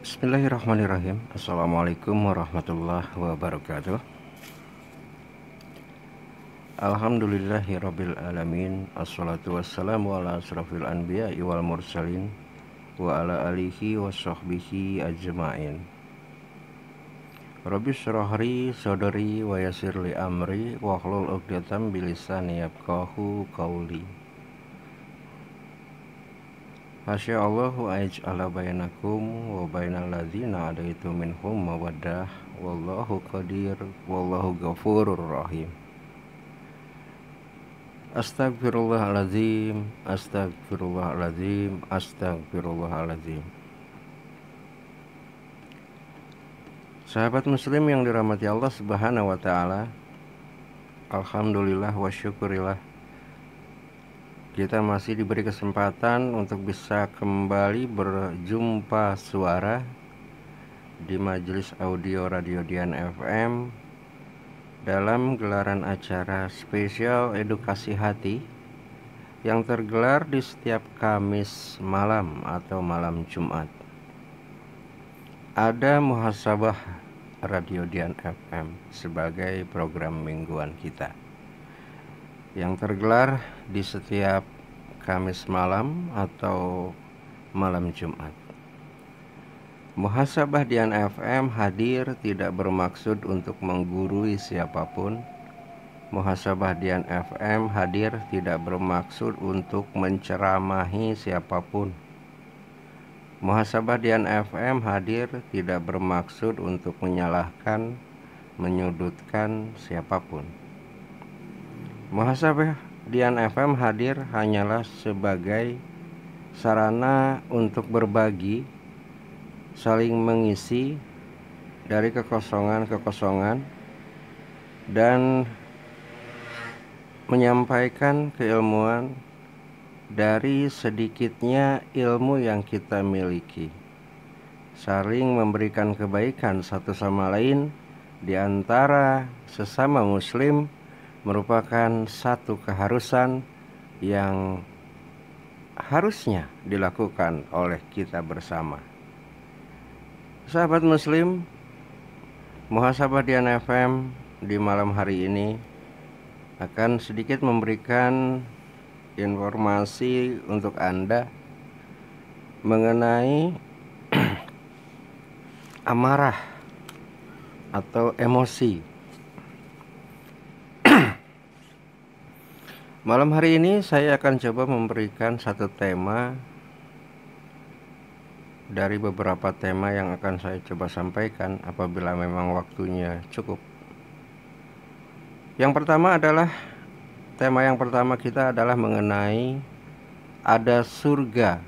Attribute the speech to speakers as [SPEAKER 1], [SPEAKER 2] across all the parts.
[SPEAKER 1] Bismillahirrahmanirrahim. Assalamualaikum warahmatullahi wabarakatuh. Alhamdulillahirabbil alamin. Assalatu wassalamu ala asrafil anbiya'i wal mursalin wa ala alihi washabbihi ajmain. Rabbi shrah li sadri wa yassir li amri wahlul 'uqdatam min lisani yafqahu qawli. Hasyaallahu aj'ala bainakum wa bainal ladzina adaitu minhum mawaddah wallahu qadir wallahu ghafurur rahim. Astagfirullahaladzim, astagfirullahaladzim, astagfirullahaladzim. Sahabat muslim yang dirahmati Allah Subhanahu wa taala, alhamdulillah wa syukurillah, kita masih diberi kesempatan untuk bisa kembali berjumpa suara di majelis audio Radio Dian FM dalam gelaran acara spesial edukasi hati yang tergelar di setiap Kamis malam atau malam Jumat. Ada muhasabah Radio Dian FM sebagai program mingguan kita yang tergelar di setiap Kamis malam atau malam Jumat. Muhasabah Dian FM hadir tidak bermaksud untuk menggurui siapapun. Muhasabah Dian FM hadir tidak bermaksud untuk menceramahi siapapun. Muhasabah Dian FM hadir tidak bermaksud untuk menyalahkan, menyudutkan siapapun. Muhasabah Dian FM hadir hanyalah sebagai sarana untuk berbagi, saling mengisi dari kekosongan-kekosongan, dan menyampaikan keilmuan dari sedikitnya ilmu yang kita miliki, saling memberikan kebaikan satu sama lain di antara sesama muslim merupakan satu keharusan yang harusnya dilakukan oleh kita bersama. Sahabat muslim, Muhasabah Dian FM di malam hari ini akan sedikit memberikan informasi untuk Anda mengenai amarah atau emosi. Malam hari ini saya akan coba memberikan satu tema dari beberapa tema yang akan saya coba sampaikan apabila memang waktunya cukup. Yang pertama adalah, tema yang pertama kita adalah mengenai ada surga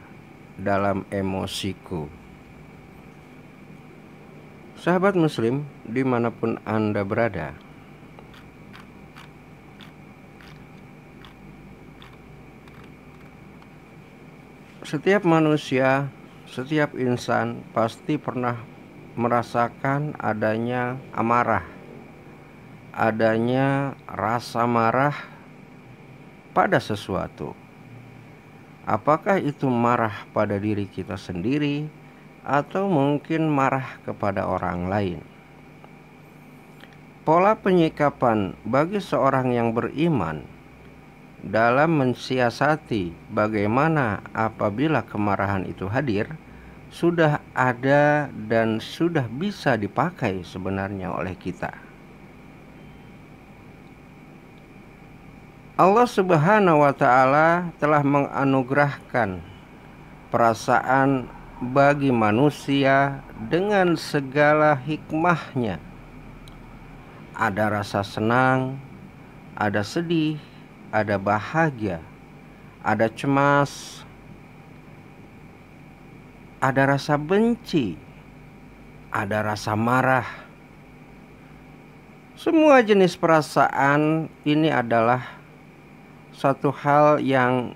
[SPEAKER 1] dalam emosiku. Sahabat muslim dimanapun Anda berada, setiap manusia, setiap insan pasti pernah merasakan adanya amarah, adanya rasa marah pada sesuatu. Apakah itu marah pada diri kita sendiri atau mungkin marah kepada orang lain? Pola penyikapan bagi seorang yang beriman dalam mensiasati bagaimana apabila kemarahan itu hadir sudah ada dan sudah bisa dipakai sebenarnya oleh kita. Allah Subhanahu wa ta'ala telah menganugerahkan perasaan bagi manusia dengan segala hikmahnya. Ada rasa senang, ada sedih, ada bahagia, ada cemas, ada rasa benci, ada rasa marah. Semua jenis perasaan ini adalah satu hal yang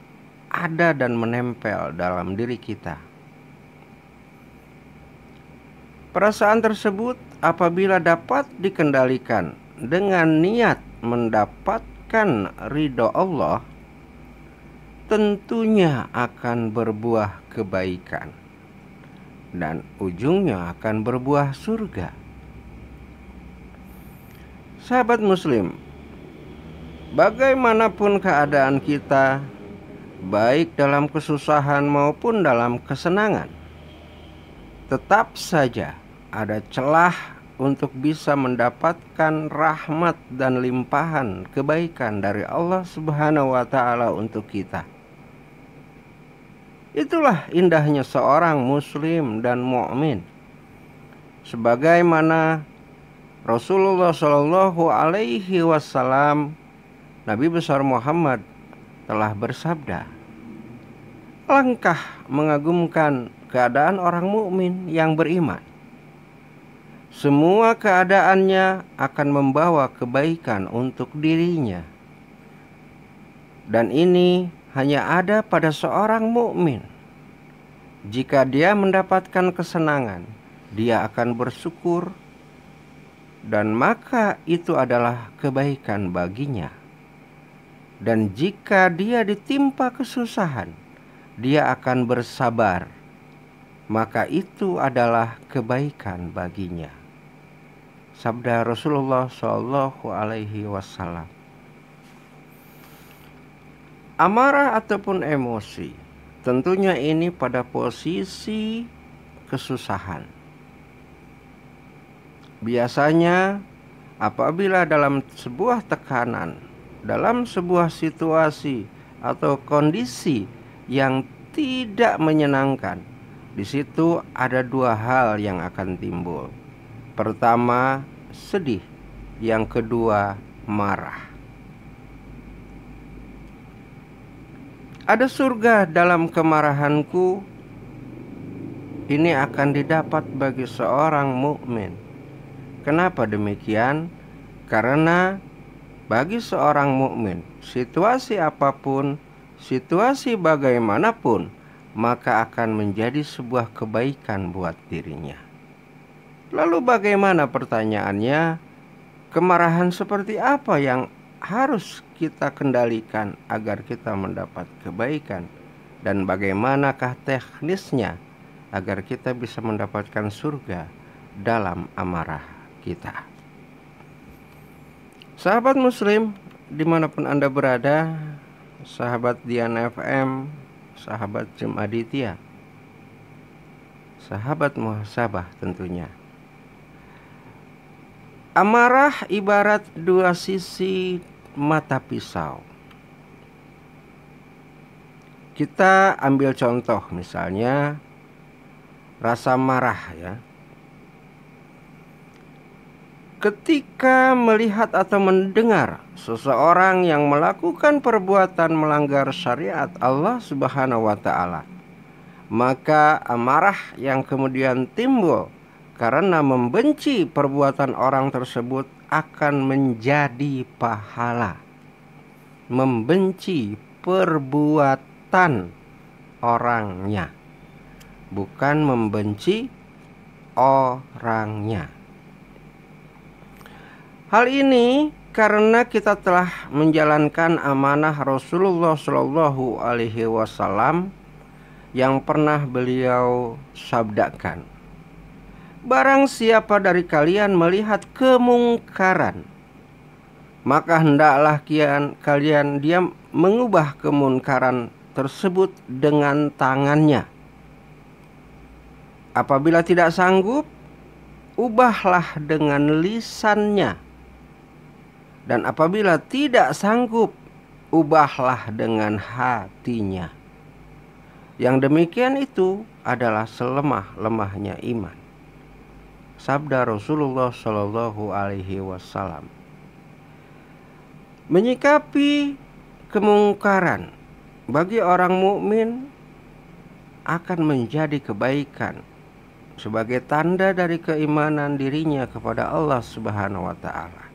[SPEAKER 1] ada dan menempel dalam diri kita. Perasaan tersebut apabila dapat dikendalikan dengan niat mendapatkan ridho Allah, tentunya akan berbuah kebaikan. dan ujungnya akan berbuah surga. Sahabat muslim, bagaimanapun keadaan kita, baik dalam kesusahan maupun dalam kesenangan, tetap saja ada celah untuk bisa mendapatkan rahmat dan limpahan kebaikan dari Allah Subhanahu wa Ta'ala untuk kita. Itulah indahnya seorang muslim dan mukmin. Sebagaimana Rasulullah Shallallahu Alaihi Wasallam, Nabi besar Muhammad telah bersabda, "Alangkah mengagumkan keadaan orang mukmin yang beriman. Semua keadaannya akan membawa kebaikan untuk dirinya. Dan ini hanya ada pada seorang mukmin. Jika dia mendapatkan kesenangan, dia akan bersyukur, dan maka itu adalah kebaikan baginya. Dan jika dia ditimpa kesusahan, dia akan bersabar, maka itu adalah kebaikan baginya." Sabda Rasulullah Shallallahu Alaihi Wasallam. Amarah ataupun emosi, tentunya ini pada posisi kesusahan. Biasanya apabila dalam sebuah tekanan, dalam sebuah situasi atau kondisi yang tidak menyenangkan, di situ ada dua hal yang akan timbul. Pertama, sedih. Yang kedua, marah. Ada surga dalam kemarahanku, ini akan didapat bagi seorang mukmin. Kenapa demikian? Karena bagi seorang mukmin, situasi apapun, situasi bagaimanapun, maka akan menjadi sebuah kebaikan buat dirinya. Lalu bagaimana pertanyaannya? Kemarahan seperti apa yang harus kita kendalikan agar kita mendapat kebaikan? Dan bagaimanakah teknisnya agar kita bisa mendapatkan surga dalam amarah kita? Sahabat muslim, dimanapun Anda berada, sahabat Dian FM, sahabat Jim Aditya, sahabat muhasabah tentunya. Amarah ibarat dua sisi mata pisau. Kita ambil contoh misalnya rasa marah ya. Ketika melihat atau mendengar seseorang yang melakukan perbuatan melanggar syariat Allah Subhanahu wa Ta'ala, maka amarah yang kemudian timbul karena membenci perbuatan orang tersebut akan menjadi pahala. Membenci perbuatan orangnya, bukan membenci orangnya. Hal ini karena kita telah menjalankan amanah Rasulullah Shallallahu Alaihi Wasallam yang pernah beliau sabdakan, "Barang siapa dari kalian melihat kemungkaran, maka hendaklah kalian dia mengubah kemungkaran tersebut dengan tangannya. Apabila tidak sanggup, ubahlah dengan lisannya. Dan apabila tidak sanggup, ubahlah dengan hatinya. Yang demikian itu adalah selemah-lemahnya iman." Sabda Rasulullah Shallallahu Alaihi Wasallam. Menyikapi kemungkaran bagi orang mukmin akan menjadi kebaikan sebagai tanda dari keimanan dirinya kepada Allah Subhanahu wa Ta'ala.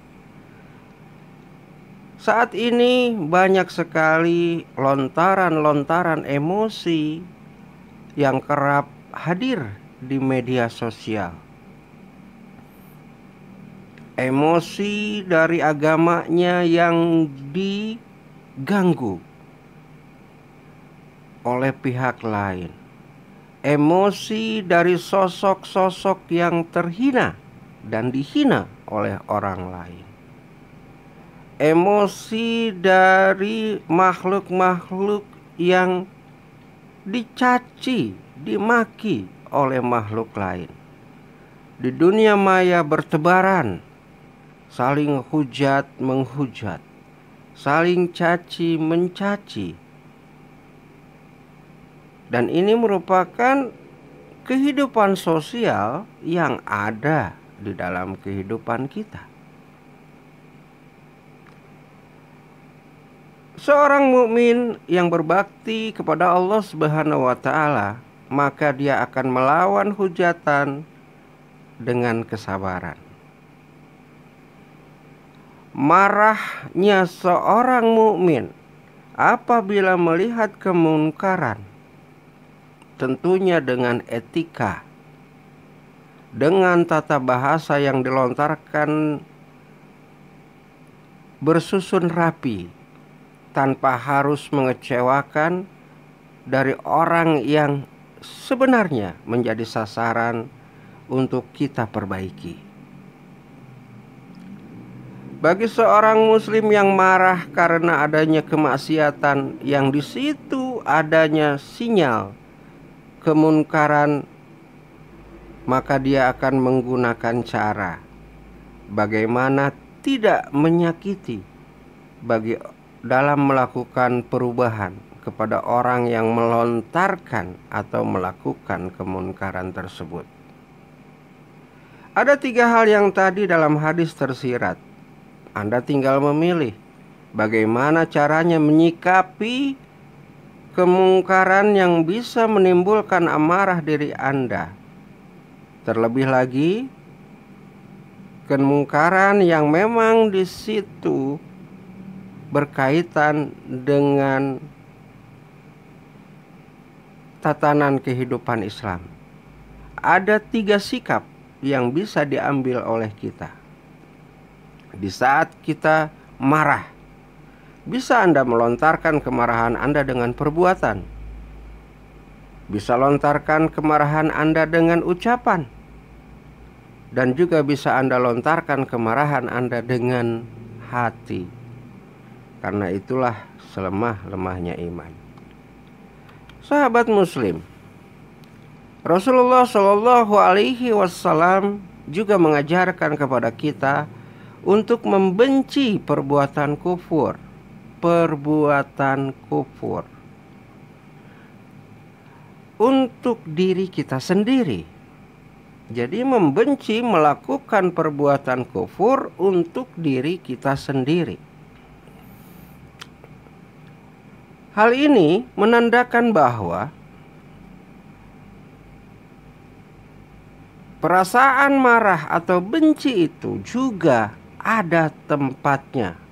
[SPEAKER 1] Saat ini banyak sekali lontaran-lontaran emosi yang kerap hadir di media sosial. Emosi dari agamanya yang diganggu oleh pihak lain. emosi dari sosok-sosok yang terhina dan dihina oleh orang lain, emosi dari makhluk-makhluk yang dicaci, dimaki oleh makhluk lain. Di dunia maya bertebaran, saling hujat menghujat, saling caci mencaci. Dan ini merupakan kehidupan sosial yang ada di dalam kehidupan kita. Seorang mukmin yang berbakti kepada Allah Subhanahu wa taala, maka dia akan melawan hujatan dengan kesabaran. Marahnya seorang mukmin apabila melihat kemungkaran, tentunya dengan etika, dengan tata bahasa yang dilontarkan bersusun rapi, tanpa harus mengecewakan dari orang yang sebenarnya menjadi sasaran untuk kita perbaiki. Bagi seorang muslim yang marah karena adanya kemaksiatan yang di situ adanya sinyal kemunkaran, maka dia akan menggunakan cara bagaimana tidak menyakiti dalam melakukan perubahan kepada orang yang melontarkan atau melakukan kemunkaran tersebut. Ada 3 hal yang tadi dalam hadis tersirat. Anda tinggal memilih bagaimana caranya menyikapi kemungkaran yang bisa menimbulkan amarah diri Anda. Terlebih lagi, kemungkaran yang memang di situ berkaitan dengan tatanan kehidupan Islam. Ada 3 sikap yang bisa diambil oleh kita di saat kita marah. Bisa Anda melontarkan kemarahan Anda dengan perbuatan. Bisa lontarkan kemarahan Anda dengan ucapan. Dan juga bisa Anda lontarkan kemarahan Anda dengan hati. Karena itulah selemah-lemahnya iman. Sahabat muslim, Rasulullah Shallallahu Alaihi Wasallam juga mengajarkan kepada kita untuk membenci perbuatan kufur. Perbuatan kufur untuk diri kita sendiri. Jadi membenci melakukan perbuatan kufur untuk diri kita sendiri. Hal ini menandakan bahwa perasaan marah atau benci itu juga ada tempatnya.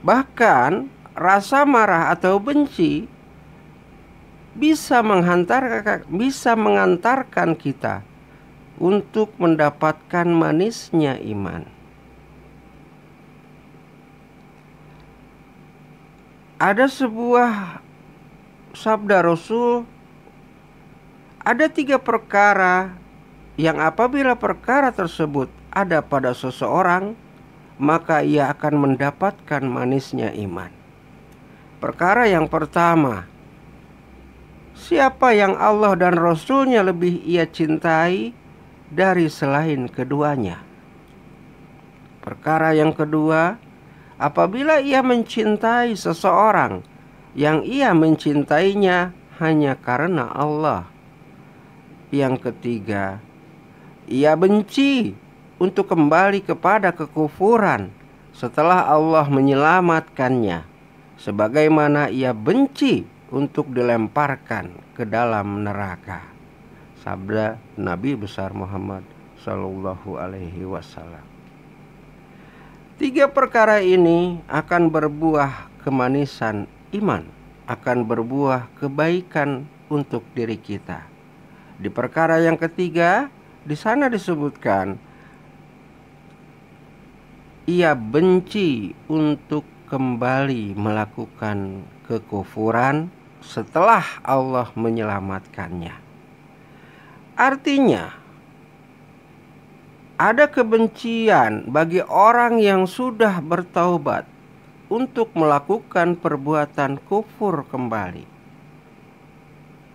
[SPEAKER 1] Bahkan rasa marah atau benci bisa mengantarkan kita untuk mendapatkan manisnya iman. Ada sebuah sabda Rasul, ada 3 perkara yang apabila perkara tersebut ada pada seseorang, maka ia akan mendapatkan manisnya iman. Perkara yang pertama, siapa yang Allah dan Rasul-Nya lebih ia cintai dari selain keduanya. Perkara yang kedua, apabila ia mencintai seseorang yang ia mencintainya hanya karena Allah. Yang ketiga, ia benci untuk kembali kepada kekufuran setelah Allah menyelamatkannya, sebagaimana ia benci untuk dilemparkan ke dalam neraka. Sabda Nabi besar Muhammad Sallallahu Alaihi Wasallam. 3 perkara ini akan berbuah kemanisan iman, akan berbuah kebaikan untuk diri kita. Di perkara yang ketiga, di sana disebutkan ia benci untuk kembali melakukan kekufuran setelah Allah menyelamatkannya. Artinya, ada kebencian bagi orang yang sudah bertaubat untuk melakukan perbuatan kufur kembali.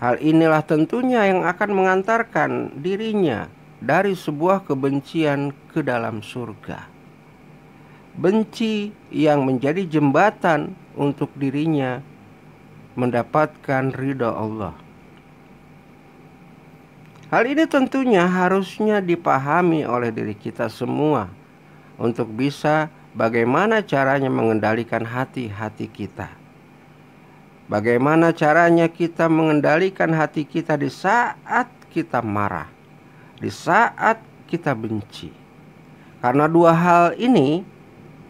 [SPEAKER 1] Hal inilah tentunya yang akan mengantarkan dirinya dari sebuah kebencian ke dalam surga. Benci yang menjadi jembatan untuk dirinya mendapatkan ridha Allah. Hal ini tentunya harusnya dipahami oleh diri kita semua untuk bisa bagaimana caranya mengendalikan hati-hati kita. Bagaimana caranya kita mengendalikan hati kita di saat kita marah, di saat kita benci. Karena dua hal ini,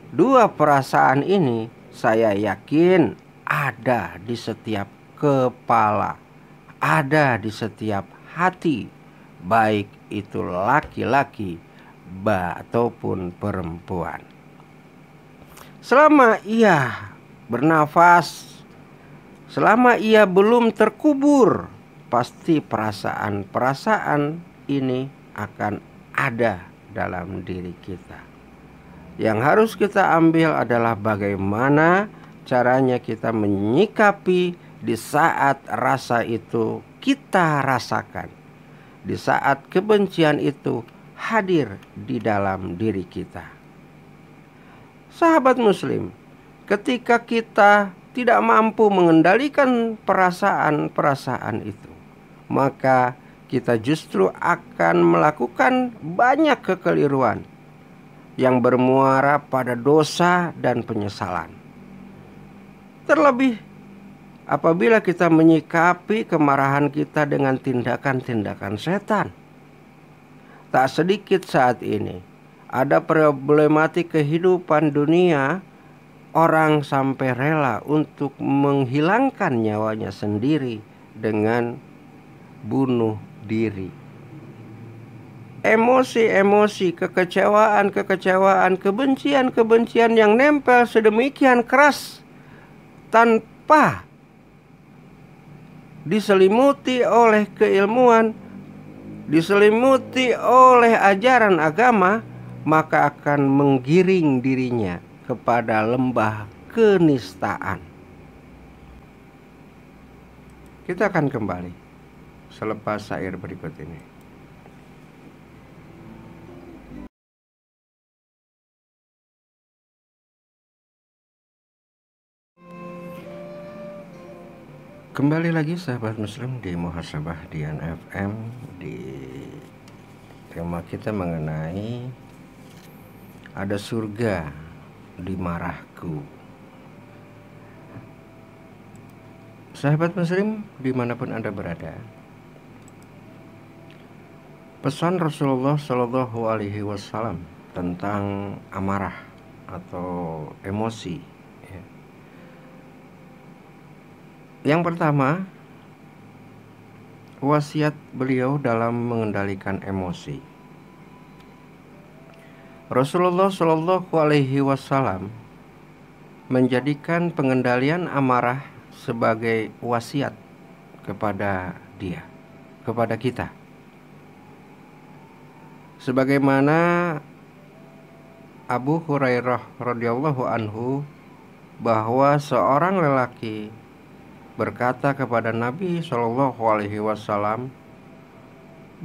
[SPEAKER 1] dua perasaan ini, saya yakin ada di setiap kepala, ada di setiap hati, baik itu laki-laki ataupun perempuan. Selama ia bernafas, selama ia belum terkubur, pasti perasaan-perasaan ini akan ada dalam diri kita. Yang harus kita ambil adalah bagaimana caranya kita menyikapi di saat rasa itu kita rasakan, di saat kebencian itu hadir di dalam diri kita. Sahabat muslim, ketika kita tidak mampu mengendalikan perasaan-perasaan itu, maka kita justru akan melakukan banyak kekeliruan yang bermuara pada dosa dan penyesalan. Terlebih apabila kita menyikapi kemarahan kita dengan tindakan-tindakan setan. Tak sedikit saat ini ada problematik kehidupan dunia, orang sampai rela untuk menghilangkan nyawanya sendiri dengan bunuh diri. Emosi-emosi, kekecewaan, kebencian yang nempel sedemikian keras tanpa diselimuti oleh keilmuan, diselimuti oleh ajaran agama, maka akan menggiring dirinya kepada lembah kenistaan. Kita akan kembali selepas syair berikut ini. Kembali lagi sahabat muslim di Muhasabah Dian FM. Di tema kita mengenai ada surga di marahku. Sahabat muslim dimanapun Anda berada, pesan Rasulullah Shallallahu Alaihi Wasallam tentang amarah atau emosi. Yang pertama, wasiat beliau dalam mengendalikan emosi. Rasulullah Shallallahu Alaihi Wasallam menjadikan pengendalian amarah sebagai wasiat kepada dia, kepada kita. Sebagaimana Abu Hurairah radhiyallahu anhu bahwa seorang lelaki berkata kepada Nabi Shallallahu Alaihi Wasallam,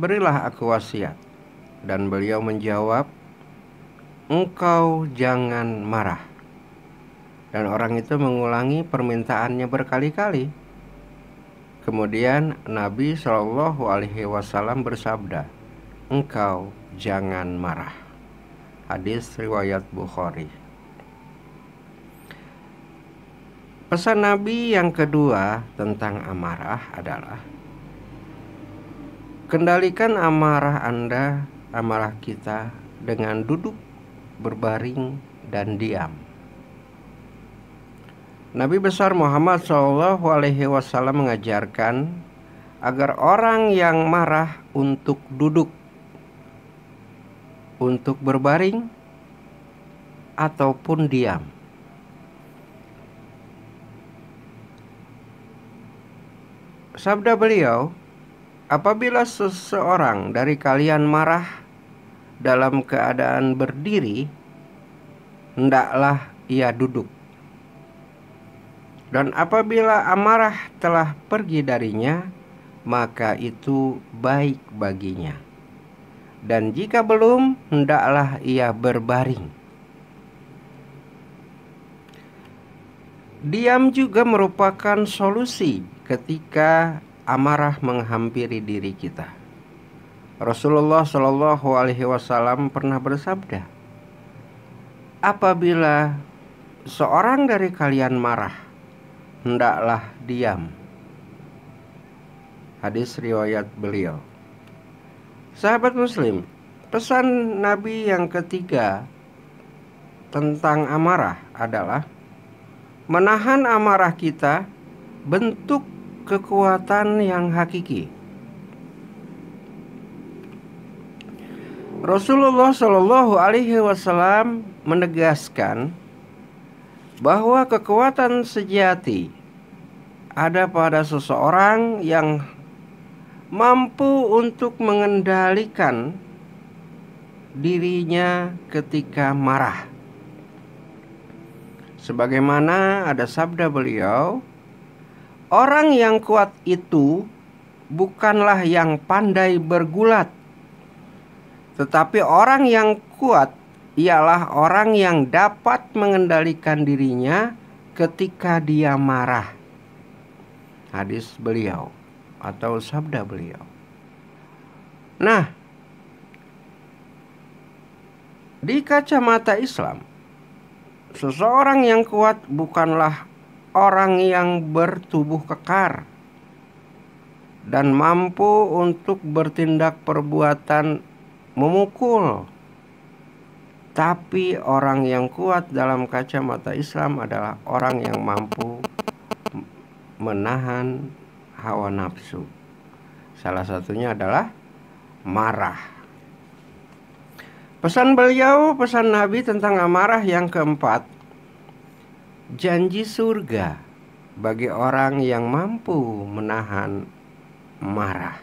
[SPEAKER 1] "Berilah aku wasiat." Dan beliau menjawab, "Engkau jangan marah." Dan orang itu mengulangi permintaannya berkali-kali. Kemudian Nabi Shallallahu Alaihi Wasallam bersabda, "Engkau jangan marah." Hadis riwayat Bukhari. Pesan Nabi yang kedua tentang amarah adalah kendalikan amarah Anda, amarah kita dengan duduk, berbaring, dan diam. Nabi besar Muhammad SAW mengajarkan agar orang yang marah untuk duduk, untuk berbaring, ataupun diam. Sabda beliau, apabila seseorang dari kalian marah dalam keadaan berdiri, hendaklah ia duduk. Dan apabila amarah telah pergi darinya, maka itu baik baginya. Dan jika belum, hendaklah ia berbaring. Diam juga merupakan solusi ketika amarah menghampiri diri kita. Rasulullah Shallallahu Alaihi Wasallam pernah bersabda, apabila seorang dari kalian marah, hendaklah diam. Hadis riwayat beliau. Sahabat muslim, pesan Nabi yang ketiga tentang amarah adalah menahan amarah kita bentuk kekuatan yang hakiki. Rasulullah Shallallahu Alaihi Wasallam menegaskan bahwa kekuatan sejati ada pada seseorang yang mampu untuk mengendalikan dirinya ketika marah. Sebagaimana ada sabda beliau, orang yang kuat itu bukanlah yang pandai bergulat, tetapi orang yang kuat ialah orang yang dapat mengendalikan dirinya ketika dia marah. Hadis beliau atau sabda beliau. Nah, di kacamata Islam, seseorang yang kuat bukanlah orang yang bertubuh kekar dan mampu untuk bertindak perbuatan memukul. Tapi orang yang kuat dalam kacamata Islam adalah orang yang mampu menahan hawa nafsu. Salah satunya adalah marah. Pesan beliau, pesan Nabi tentang amarah yang keempat, janji surga bagi orang yang mampu menahan marah.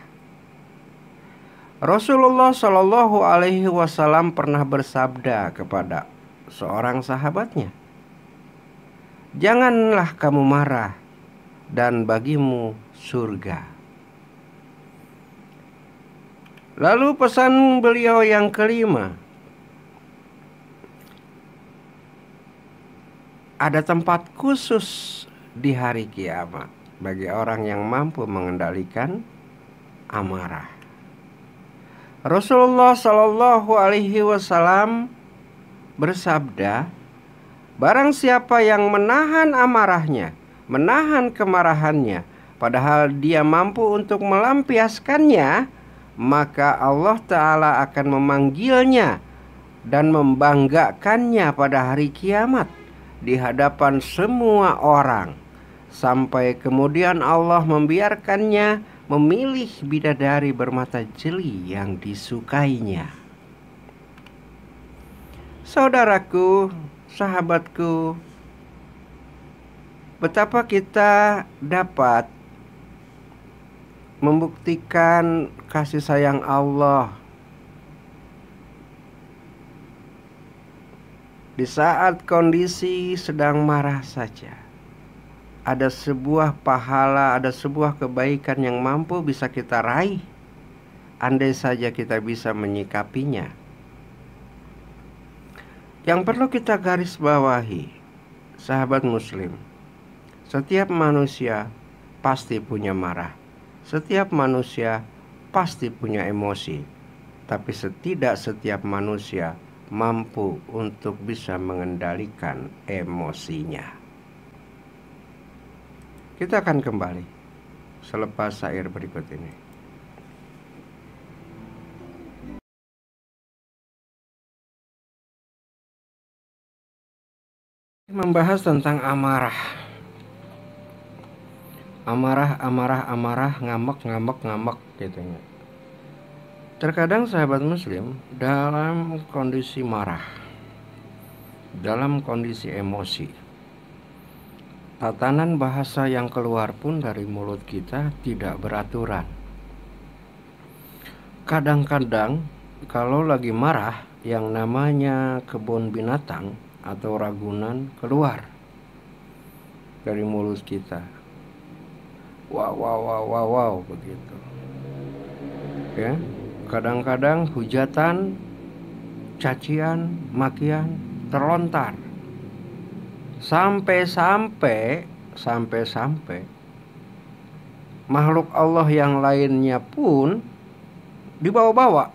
[SPEAKER 1] Rasulullah Shallallahu Alaihi Wasallam pernah bersabda kepada seorang sahabatnya, janganlah kamu marah dan bagimu surga. Lalu pesan beliau yang kelima, ada tempat khusus di hari kiamat bagi orang yang mampu mengendalikan amarah. Rasulullah Shallallahu Alaihi Wasallam bersabda, barang siapa yang menahan amarahnya, menahan kemarahannya, padahal dia mampu untuk melampiaskannya, maka Allah Ta'ala akan memanggilnya dan membanggakannya pada hari kiamat di hadapan semua orang, sampai kemudian Allah membiarkannya memilih bidadari bermata jeli yang disukainya. Saudaraku, sahabatku, betapa kita dapat membuktikan kasih sayang Allah di saat kondisi sedang marah saja. Ada sebuah pahala, ada sebuah kebaikan yang mampu bisa kita raih, andai saja kita bisa menyikapinya. Yang perlu kita garis bawahi, sahabat muslim, setiap manusia pasti punya marah. Setiap manusia pasti punya emosi. Tapi setiap manusia mampu untuk bisa mengendalikan emosinya. Kita akan kembali selepas syair berikut ini. Membahas tentang amarah. Amarah, ngambek gitu. Terkadang sahabat muslim dalam kondisi marah, dalam kondisi emosi, Tatanan bahasa yang keluar pun dari mulut kita tidak beraturan. Kadang-kadang kalau lagi marah, yang namanya kebun binatang atau Ragunan keluar dari mulut kita. Wow, wow, wow, wow, wow, begitu. Ya, kadang-kadang hujatan, cacian, makian terlontar. Sampai-sampai makhluk Allah yang lainnya pun dibawa-bawa.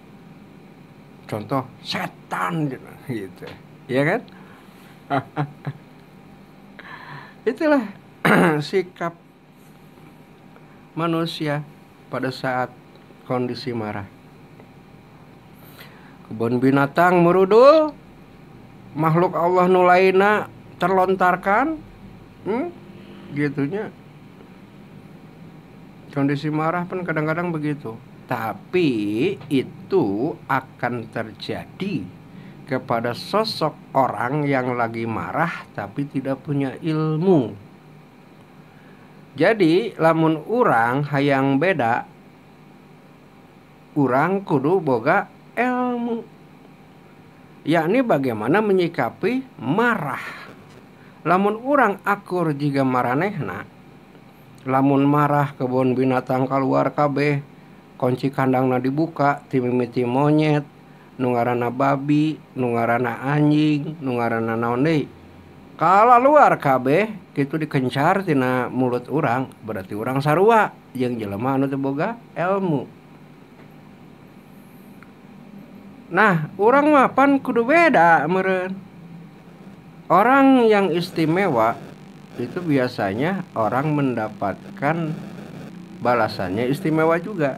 [SPEAKER 1] Contoh setan gitu. Ya kan? Itulah sikap manusia pada saat kondisi marah. Kebun binatang merudul, makhluk Allah nulaina terlontarkan, gitunya. Kondisi marah pun kadang-kadang begitu. Tapi itu akan terjadi kepada sosok orang yang lagi marah tapi tidak punya ilmu. Jadi lamun urang hayang beda, urang kudu boga ilmu, yakni bagaimana menyikapi marah. Lamun urang akur jiga maranehna, lamun marah kebun binatang keluar kabeh, kunci kandangna dibuka, timimiti monyet, nungarana babi, nungarana anjing, nungarana naon deui. Kalau luar kabeh kitu dikencar tina mulut urang, berarti urang sarua jeung jelema anu teu boga ilmu. Nah, urang mah pan kudu beda meureun. Orang yang istimewa itu biasanya orang mendapatkan balasannya istimewa juga.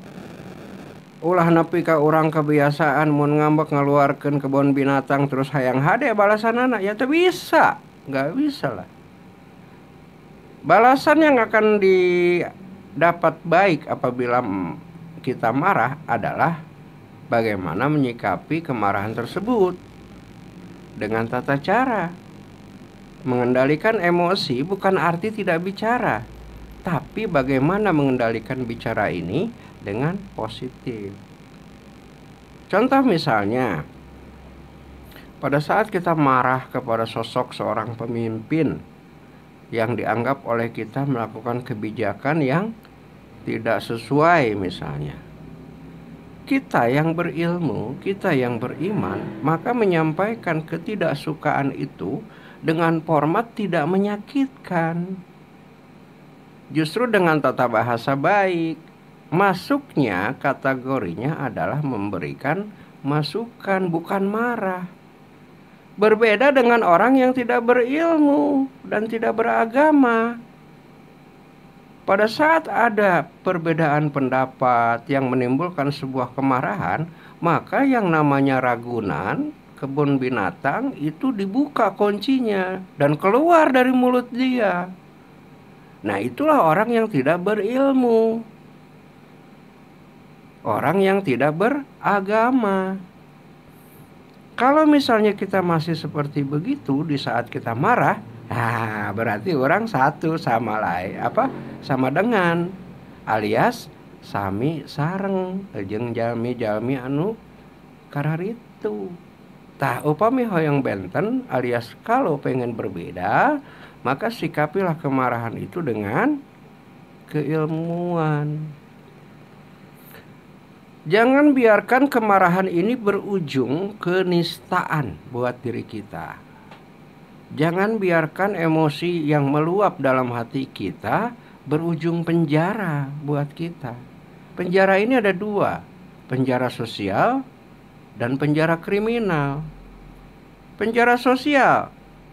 [SPEAKER 1] Ulah nepi ka urang kebiasaan mun ngambek ngaluarkeun kebun binatang terus hayang hade balasanana, ya teu bisa, nggak bisa lah. Balasan yang akan didapat baik apabila kita marah adalah bagaimana menyikapi kemarahan tersebut dengan tata cara. Mengendalikan emosi bukan arti tidak bicara, tapi bagaimana mengendalikan bicara ini dengan positif. Contoh misalnya, pada saat kita marah kepada sosok seorang pemimpin yang dianggap oleh kita melakukan kebijakan yang tidak sesuai misalnya. Kita yang berilmu, kita yang beriman, maka menyampaikan ketidaksukaan itu dengan format tidak menyakitkan. Justru dengan tata bahasa baik. Masuknya kategorinya adalah memberikan masukan, bukan marah. Berbeda dengan orang yang tidak berilmu dan tidak beragama. Pada saat ada perbedaan pendapat yang menimbulkan sebuah kemarahan, maka yang namanya Ragunan, kebun binatang itu dibuka kuncinya dan keluar dari mulut dia. Nah, itulah orang yang tidak berilmu. Orang yang tidak beragama. Kalau misalnya kita masih seperti begitu di saat kita marah, berarti orang satu sama lain sama dengan alias sami sareng jeung jalmi-jalmi anu kararitu. Tah upami hoyong benten alias kalau pengen berbeda, maka sikapilah kemarahan itu dengan keilmuan. Jangan biarkan kemarahan ini berujung kenistaan buat diri kita. Jangan biarkan emosi yang meluap dalam hati kita berujung penjara buat kita. Penjara ini ada dua, penjara sosial dan penjara kriminal. Penjara sosial,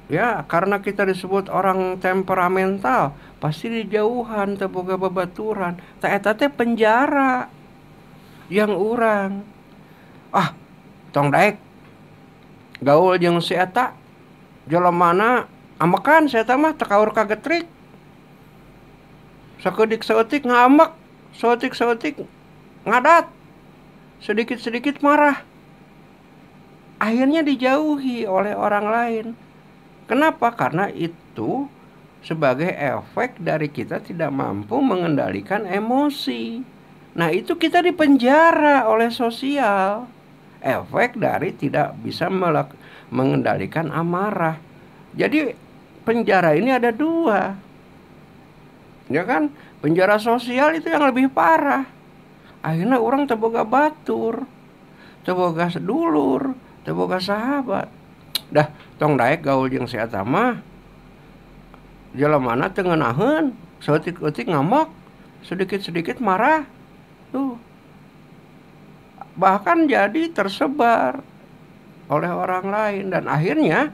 [SPEAKER 1] ya karena kita disebut orang temperamental, pasti dijauhan teu boga babaturan. Ta eta teh penjara yang urang. Tong daek gaul jeung si eta jelemana amekan si eta mah teu kaur kagetrik. Sakedik saeutik ngambek, saeutik ngadat. Sedikit-sedikit marah. Akhirnya dijauhi oleh orang lain. Kenapa? Karena itu sebagai efek dari kita tidak mampu mengendalikan emosi. Nah, itu kita dipenjara oleh sosial. Efek dari tidak bisa mengendalikan amarah. Jadi penjara ini ada dua. Ya kan? Penjara sosial itu yang lebih parah. Akhirnya orang teboga batur, teboga sedulur, teboga sahabat. Dah tong daek gaul jeung si eta mah. Jelemana teu ngeunaheun, saeutik-eutik ngambek, sedikit-sedikit marah. Tuh. Bahkan jadi tersebar oleh orang lain dan akhirnya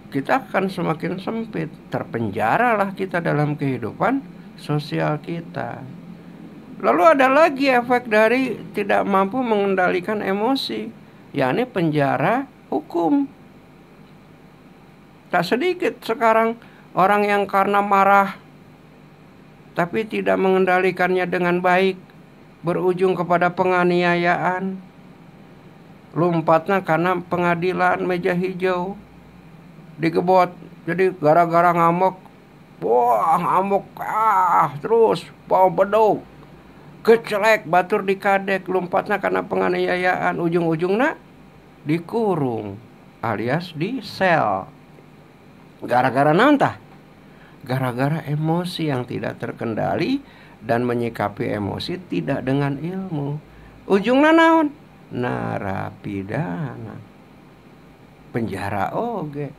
[SPEAKER 1] kita akan semakin sempit, terpenjaralah kita dalam kehidupan sosial kita. Lalu ada lagi efek dari tidak mampu mengendalikan emosi, yakni penjara hukum. Tak sedikit sekarang orang yang karena marah tapi tidak mengendalikannya dengan baik berujung kepada penganiayaan. Lompatnya karena pengadilan meja hijau digebot. Jadi gara-gara ngamuk, wah ngamuk, terus bawa beduk, kecelek batur dikadek, lompatnya karena penganiayaan, ujung-ujungnya dikurung alias di sel. Gara-gara nantah, gara-gara emosi yang tidak terkendali dan menyikapi emosi tidak dengan ilmu. Ujungnya naon? Narapidana, penjara oge.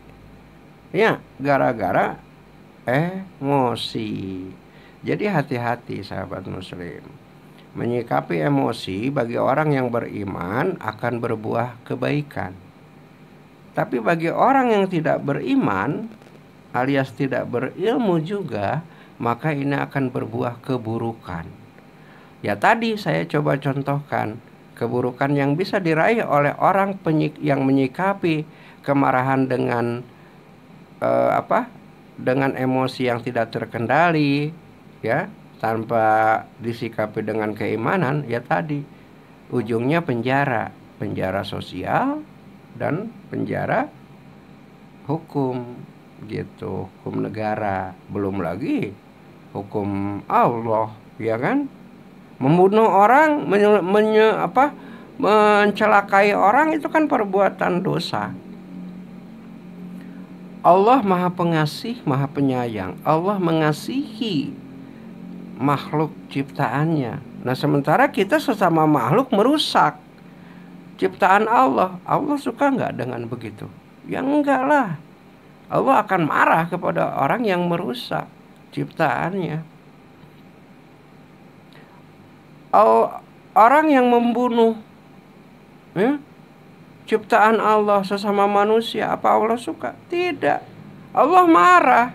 [SPEAKER 1] Ya, gara-gara emosi. Jadi hati-hati sahabat muslim. Menyikapi emosi bagi orang yang beriman akan berbuah kebaikan. Tapi bagi orang yang tidak beriman alias tidak berilmu juga, maka ini akan berbuah keburukan. Ya tadi saya coba contohkan keburukan yang bisa diraih oleh orang yang menyikapi kemarahan dengan dengan emosi yang tidak terkendali, ya, tanpa disikapi dengan keimanan, ya tadi ujungnya penjara sosial dan penjara hukum gitu, hukum negara, belum lagi hukum Allah, ya kan? Membunuh orang, mencelakai orang itu kan perbuatan dosa. Allah Maha Pengasih, Maha Penyayang. Allah mengasihi makhluk ciptaannya. Nah, sementara kita sesama makhluk merusak ciptaan Allah. Allah suka nggak dengan begitu? Ya enggak lah. Allah akan marah kepada orang yang merusak ciptaannya. Orang yang membunuh ciptaan Allah sesama manusia, apa Allah suka? Tidak. Allah marah.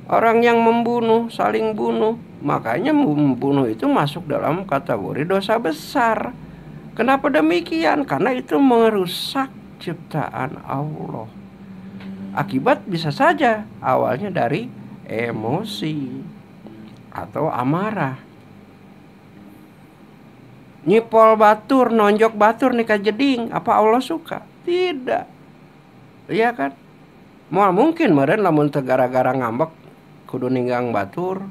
[SPEAKER 1] Orang yang membunuh, saling bunuh, makanya membunuh itu masuk dalam kategori dosa besar. Kenapa demikian? Karena itu merusak ciptaan Allah. Akibat bisa saja awalnya dari emosi atau amarah. Nyipol batur, nonjok batur nih kajeding, apa Allah suka? Tidak. Iya kan? Mau mungkin meren lamun teu gara-gara ngambek kudu ninggang batur,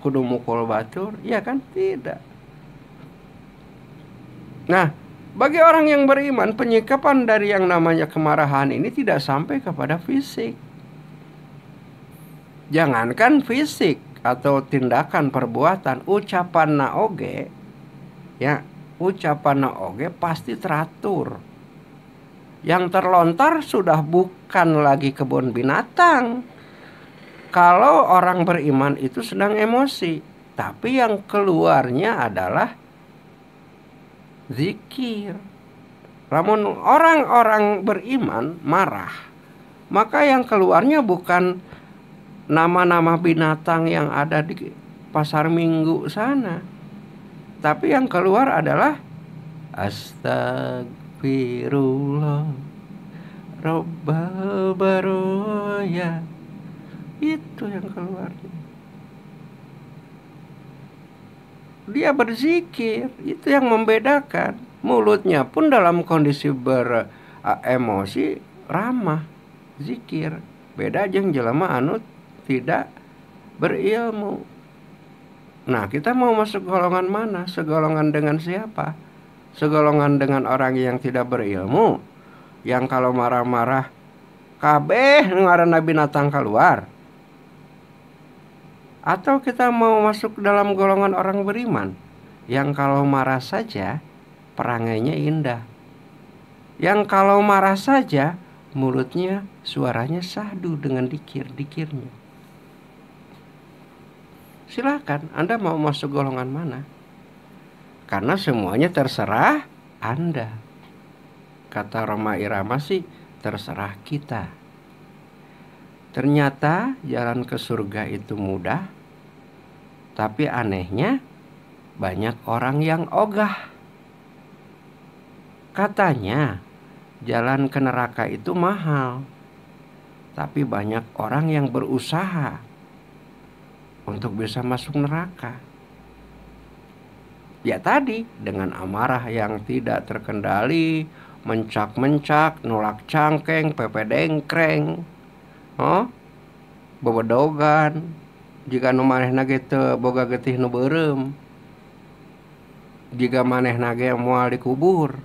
[SPEAKER 1] kudu mukul batur, iya kan? Tidak. Nah, bagi orang yang beriman, penyikapan dari yang namanya kemarahan ini tidak sampai kepada fisik. Jangankan fisik atau tindakan perbuatan, ucapan naoge, ya, ucapan naoge pasti teratur. Yang terlontar sudah bukan lagi kebun binatang. Kalau orang beriman itu sedang emosi, tapi yang keluarnya adalah zikir. Namun orang-orang beriman marah, maka yang keluarnya bukan nama-nama binatang yang ada di pasar minggu sana, tapi yang keluar adalah astagfirullah rabbal baroya. Itu yang keluar. Dia berzikir, itu yang membedakan. Mulutnya pun dalam kondisi beremosi ramah, zikir. Beda jeung jelema anu tidak berilmu. Nah, kita mau masuk golongan mana? Segolongan dengan siapa? Segolongan dengan orang yang tidak berilmu, yang kalau marah-marah kabeh ngaranna binatang keluar. Atau kita mau masuk dalam golongan orang beriman, yang kalau marah saja perangainya indah, yang kalau marah saja mulutnya suaranya sahdu dengan dikir-dikirnya. Silakan, Anda mau masuk golongan mana? Karena semuanya terserah Anda. Kata Rhoma Irama sih, terserah kita. Ternyata jalan ke surga itu mudah, tapi anehnya banyak orang yang ogah. Katanya jalan ke neraka itu mahal, tapi banyak orang yang berusaha untuk bisa masuk neraka. Ya tadi, dengan amarah yang tidak terkendali, mencak-mencak, nolak cangkeng, pepe dengkreng, bebedogan, jika nu manehna ge teu boga getih nu beureum, jika manehna ge moal dikubur,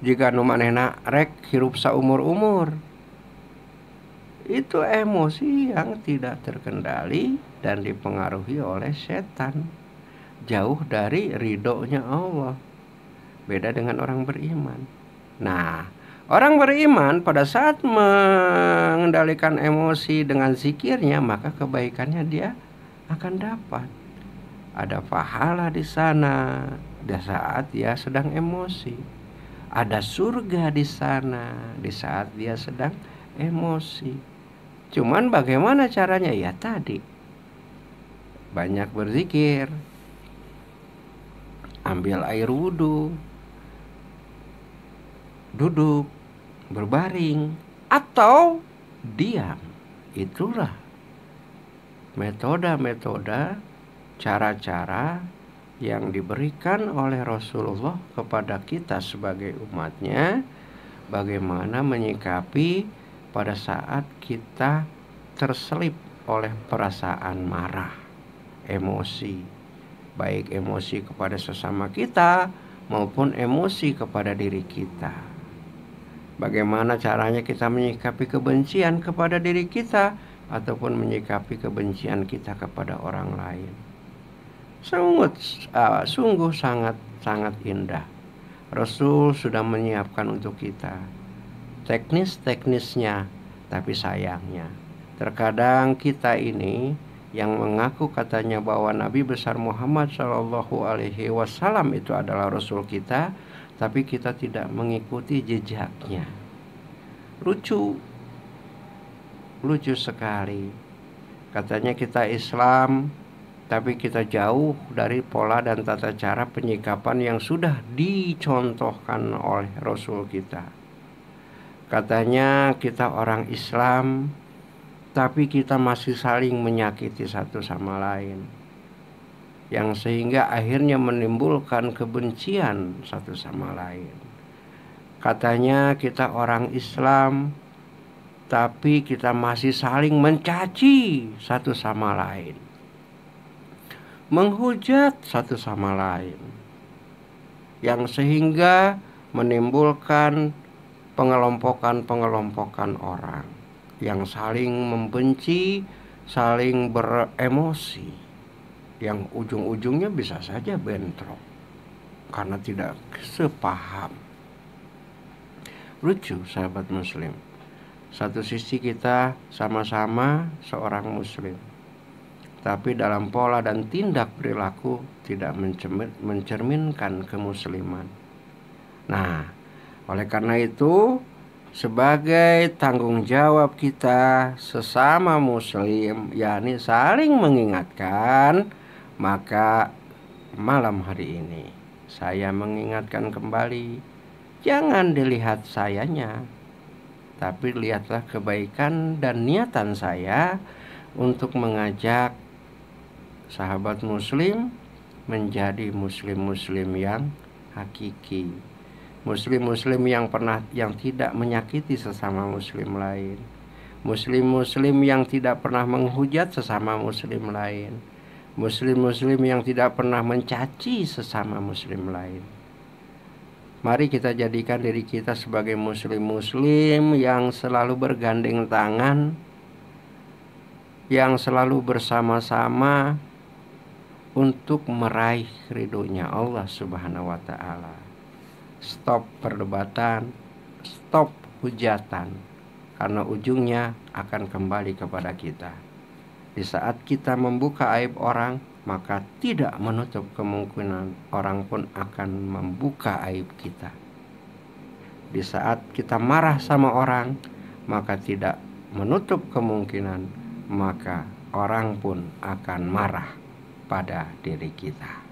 [SPEAKER 1] jika nu manehna rek hirup saumur-umur. Itu emosi yang tidak terkendali dan dipengaruhi oleh setan, jauh dari ridhonya Allah. Beda dengan orang beriman. Nah, orang beriman pada saat mengendalikan emosi dengan zikirnya, maka kebaikannya dia akan dapat. Ada pahala di sana di saat dia sedang emosi. Ada surga di sana di saat dia sedang emosi. Cuman bagaimana caranya? Ya tadi, banyak berzikir, ambil air wudhu, duduk, berbaring, atau diam. Itulah metode-metode, cara-cara yang diberikan oleh Rasulullah kepada kita sebagai umatnya, bagaimana menyikapi pada saat kita terselip oleh perasaan marah, emosi, baik emosi kepada sesama kita maupun emosi kepada diri kita. Bagaimana caranya kita menyikapi kebencian kepada diri kita ataupun menyikapi kebencian kita kepada orang lain. Sungguh sangat indah. Rasul sudah menyiapkan untuk kita teknis-teknisnya, tapi sayangnya terkadang kita ini yang mengaku katanya bahwa Nabi besar Muhammad Shallallahu Alaihi Wasallam itu adalah Rasul kita, tapi kita tidak mengikuti jejaknya. Lucu sekali. Katanya kita Islam, tapi kita jauh dari pola dan tata cara penyikapan yang sudah dicontohkan oleh Rasul kita. Katanya kita orang Islam, tapi kita masih saling menyakiti satu sama lain, yang sehingga akhirnya menimbulkan kebencian satu sama lain. Katanya kita orang Islam, tapi kita masih saling mencaci satu sama lain, menghujat satu sama lain, yang sehingga menimbulkan pengelompokan orang yang saling membenci, saling beremosi, yang ujung-ujungnya bisa saja bentrok karena tidak sepaham. Lucu, sahabat muslim. Satu sisi kita sama-sama seorang muslim, tapi dalam pola dan tindak perilaku tidak mencerminkan kemusliman. Nah, oleh karena itu, sebagai tanggung jawab kita sesama muslim, yakni saling mengingatkan, maka malam hari ini saya mengingatkan kembali, jangan dilihat sayanya, tapi lihatlah kebaikan dan niatan saya untuk mengajak sahabat muslim menjadi muslim-muslim yang hakiki, muslim-muslim yang tidak menyakiti sesama muslim lain, muslim-muslim yang tidak pernah menghujat sesama muslim lain, muslim-muslim yang tidak pernah mencaci sesama muslim lain. Mari kita jadikan diri kita sebagai muslim-muslim yang selalu bergandeng tangan, yang selalu bersama-sama untuk meraih ridhonya Allah Subhanahu wa ta'ala. Stop perdebatan, stop hujatan, karena ujungnya akan kembali kepada kita. Di saat kita membuka aib orang, maka tidak menutup kemungkinan orang pun akan membuka aib kita. Di saat kita marah sama orang, maka tidak menutup kemungkinan maka orang pun akan marah pada diri kita.